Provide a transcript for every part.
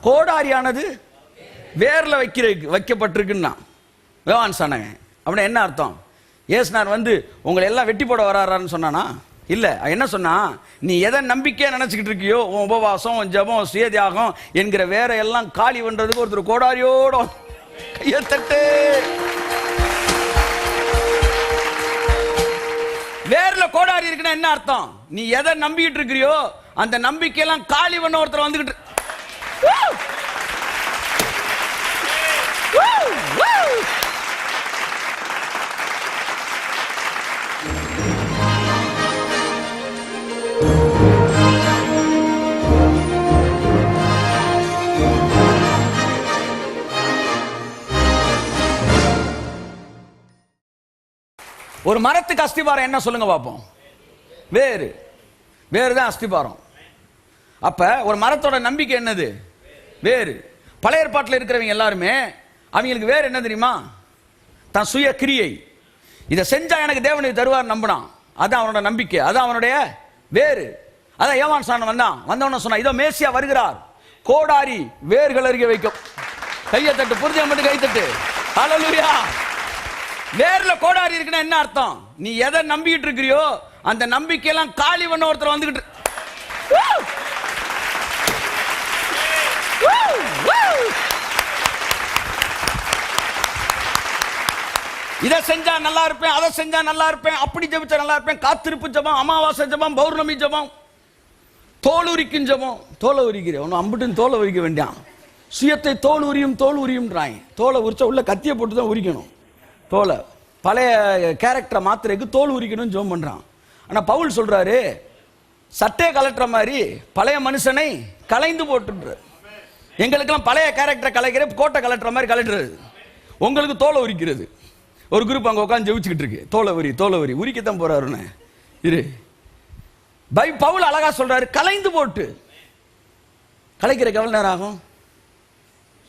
கோடாரியானது வேர்ல வைக்கப்பட்டிருக்குன்னா யோவான் சொன்னாங்க. அப்படின்னா என்ன அர்த்தம்? ஏசுனார் வந்து உங்களை எல்லாம் வெட்டி போட வரான்னு சொன்னானா? இல்ல. என்ன சொன்னா, நீ எதை நம்பிக்கையா நினைச்சுக்கிட்டு இருக்கியோ, உன் உபவாசம், உன் ஜபம், சுயதியாகம் என்கிற வேற எல்லாம் காலி பண்றதுக்கு ஒருத்தர் கோடாரியோட கையத்தட்டு. வேர்ல கோடாரி இருக்குன்னா என்ன அர்த்தம்? நீ எதை நம்பிக்கிட்டு இருக்கிறியோ அந்த நம்பிக்கையெல்லாம் காலி பண்ண ஒருத்தர் வந்துகிட்டு. ஒரு மரத்துக்கு அஸ்திபாரம் என்ன சொல்லுங்க பாப்போம்? வேறு. வேறுதான் அஸ்திபாரம். அப்ப ஒரு மரத்தோட நம்பிக்கை என்னது? வேறு. பழைய ஏற்பாட்டில் இருக்கிறவங்க எல்லாருமே அவங்களுக்கு வேறு என்ன தெரியுமா? தன் சுய கிரியை. இதை செஞ்சா எனக்கு தேவனுக்கு தருவார் நம்பினான். அதான் அவனோட நம்பிக்கை, அதான் அவனுடைய வேறு. அதான் யோவான் சாணன் வந்தவன சொன்னா, இதோ மேசியா வருகிறார், கோடாரி வேர்கள் அருகே வைக்கும். கையை தட்டு, புரிஞ்ச மட்டும் கை தட்டு. ஹல்லேலூயா. வேர்ல கோடாரி இருக்குன்னா என்ன அர்த்தம்? நீ எதை நம்பிக்கிட்டு இருக்கிறியோ அந்த நம்பிக்கையெல்லாம் காலி பண்ண ஒருத்தர் வந்துகிட்டு. இதை செஞ்சா நல்லா இருப்பேன், அதை செஞ்சா நல்லா இருப்பேன், அப்படி ஜெபிச்சா நல்லா இருப்பேன், காத்திருப்பு ஜெபம், அமாவாசை ஜெபம், பௌர்ணமி ஜெபம், தோல் உரிக்கும் ஜெபம். தோலை உரிக்கிறேன் ஒன்னும் அம்பிட்டுன்னு தோலை உரிக்க வேண்டாம். சுயத்தை தோல் உரியும்ன்றாங்க. தோலை உரிச்சா உள்ள கத்தியை போட்டு தான் உரிக்கணும். தோலை பழைய கேரக்டரை மாத்திரைக்கு தோல் உரிக்கணும் ஜெபம் பண்றான். ஆனா பவுல் சொல்றாரு, சட்டை கலட்டுற மாதிரி பழைய மனுஷனை கலைந்து போட்டு. எங்களுக்கெல்லாம் பழைய கேரக்டரை கலைக்கிற கோட்டை கலட்டுற மாதிரி கலட்டுறது, உங்களுக்கு தோலை உரிக்கிறது. ஒரு குரூப் அங்க உட்காந்து ஜெபிச்சுக்கிட்டு இருக்கு. தோலை வரி உரிக்கத்தான் போறாருன்னு இரு. பவுல் அழகா சொல்றாரு, கலைந்து போட்டு. கலைக்கிறதுக்கு எவ்வளவு நேரம் ஆகும்?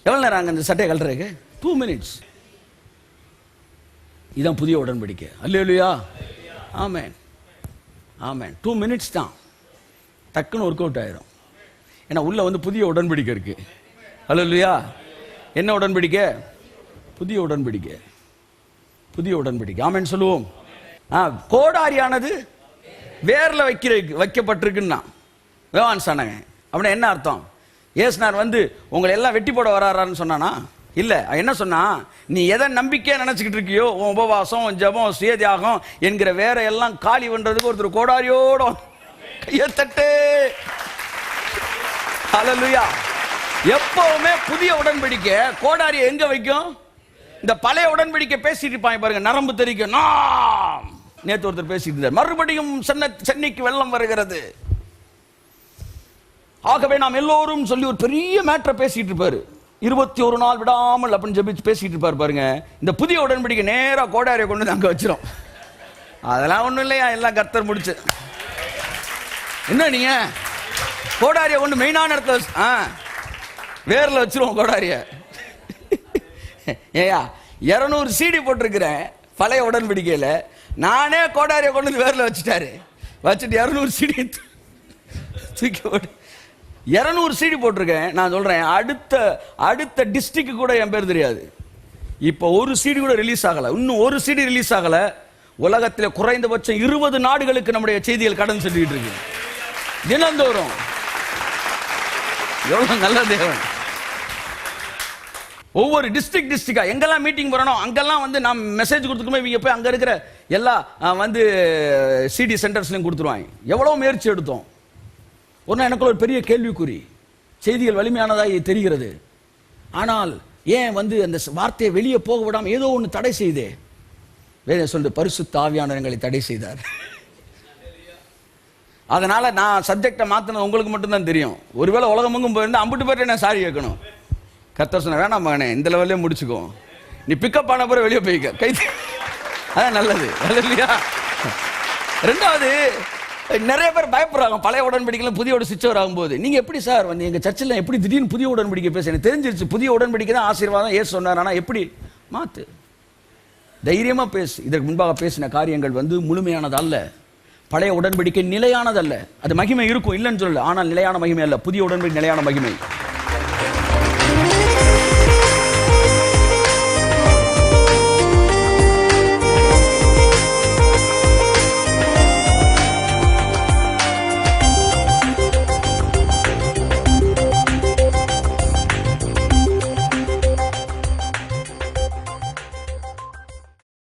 எவ்வளவு நேரம் ஆகும் இந்த சட்டையை கலட்டுறதுக்கு? 2 minutes. இதான் புதிய உடன்படிக்கை. அல்லேலூயா. ஆமென் ஆமென். 2 minutes தான், டக்குன்னு ஒர்க் அவுட் ஆயிரும். ஏன்னா உள்ள வந்து புதிய உடன்படிக்கை இருக்கு. அல்லேலூயா. என்ன உடன்படிக்கை? புதிய உடன்படிக்கை. புதிய உடன்படிக்கை. ஆமென் சொல்லுவோம். கோடாரியானது வேர்ல வைக்கப்பட்டிருக்குன்னா யோவான் சொன்னாங்க. அப்படின்னா என்ன அர்த்தம்? ஏசுனார் வந்து உங்களை எல்லாம் வெட்டி போட வரான்னு சொன்னானா? இல்ல. என்ன சொன்னா, நீ எதை நம்பிக்கையா நினைச்சுக்கிட்டு இருக்கியோ, உன் உபவாசம், உன் ஜபம், சுயதியாகம் என்கிற வேற எல்லாம் காலி பண்றதுக்கு ஒருத்தர் கோடாரியோட கையத்தட்டு. ஹல்லேலூயா. எப்பவுமே புதிய உடன்படிக்கை கோடாரியை எங்க வைக்கும்? இந்த பழைய உடன்படிக்கை பேசிட்டு இருப்பாங்க பாருங்க, நரம்பு தெரிக்கும். நேத்து ஒருத்தர் பேசிட்டு இருந்தார், மறுபடியும் சென்னைக்கு வெள்ளம் வருகிறது, ஆகவே நாம் எல்லோரும் சொல்லி ஒரு பெரிய மேட்டரை பேசிட்டு இருப்பாரு. 21 நாள் விடாமல் அப்படின்னு ஜெபிச்சு பேசிட்டு இருப்பாரு பாருங்க. இந்த புதிய உடன்படிக்கை நேரா கோடாரியை கொண்டு அங்க வச்சிரும். அதெல்லாம் ஒண்ணும் இல்லையா, எல்லாம் கர்த்தர் முடிச்சு. என்ன நீங்க கோடாரியை கொண்டு மெயினான இடத்துல வேர்ல வச்சிருவோம் கோடாரிய. ஏயா 200 CD போட்டிருக்கிறேன் பழைய உடன்படிக்கையில, நானே கோடாரியை கொண்டு வேர்ல வச்சுட்டாரு. வச்சுட்டு 200 CD தூக்கி 200 CD போட்டிருக்கேன். நான் சொல்றேன், அடுத்த டிஸ்ட்ரிக்ட் கூட என் பேர் தெரியாது. இப்போ ஒரு CD கூட ரிலீஸ் ஆகல, இன்னும் ஒரு CD ரிலீஸ் ஆகல. உலகத்தில் குறைந்தபட்சம் 20 நாடுகளுக்கு நம்முடைய செய்திகள் கடன் செஞ்சுக்கிட்டு இருக்கு தினந்தோறும். எவ்வளவு நல்ல தேவன். ஒவ்வொரு டிஸ்ட்ரிக்டா எங்கெல்லாம் மீட்டிங் போறோம் அங்கெல்லாம் வந்து நாம் மெசேஜ் கொடுத்துக்கணும். இவங்க போய் அங்க இருக்கிற எல்லா வந்து CD சென்டர்ஸ்லையும் கொடுத்துருவாங்க. எவ்வளவு முயற்சி எடுத்தோம். ஒன்னு எனக்குள்ள ஒரு பெரிய கேள்விக்குறி. செய்திகள் வலிமையானதாக தெரிகிறது, ஆனால் ஏன் வந்து அந்த வார்த்தையை வெளியே போக விடாம ஏதோ ஒன்று தடை செய்தே. வேற சொல்லிட்டு பரிசுத்த ஆவியானவர் எங்களை தடை செய்தார். அதனால நான் சப்ஜெக்டை மாத்தினது உங்களுக்கு மட்டும்தான் தெரியும். ஒருவேளை உலகமெங்கும் போயிருந்தா அம்பிட்டு பேர்ட்டு என்ன சாரி கேட்கணும். கர்த்தர் சொன்ன, வேணாம் மகனே, இந்த லெவல்லே முடிச்சுக்கோ, நீ பிக்கப் ஆன பிறகு வெளியே போய்க்க, கை அதான் நல்லது. இல்லையா? ரெண்டாவது, நிறைய பேர் பயப்படுறாங்க பழைய உடன்படிக்கையில புதிய சிச்சவர் ஆகும்போது. நீங்க எப்படி சார் வந்து எங்க சர்ச்சில் எப்படி திடீர்னு புதிய உடன்படிக்கை பேச? எனக்கு தெரிஞ்சிருச்சு புதிய உடன்படிக்கை தான் ஆசீர்வாதம் ஏசு சொன்னார். ஆனா எப்படி மாத்து, தைரியமா பேசு. இதற்கு முன்பாக பேசின காரியங்கள் வந்து முழுமையானது அல்ல. பழைய உடன்படிக்கை நிலையானது அல்ல. அது மகிமை இருக்கும், இல்லைன்னு சொல்லல, ஆனால் நிலையான மகிமை அல்ல. புதிய உடன்படிக்கை நிலையான மகிமை.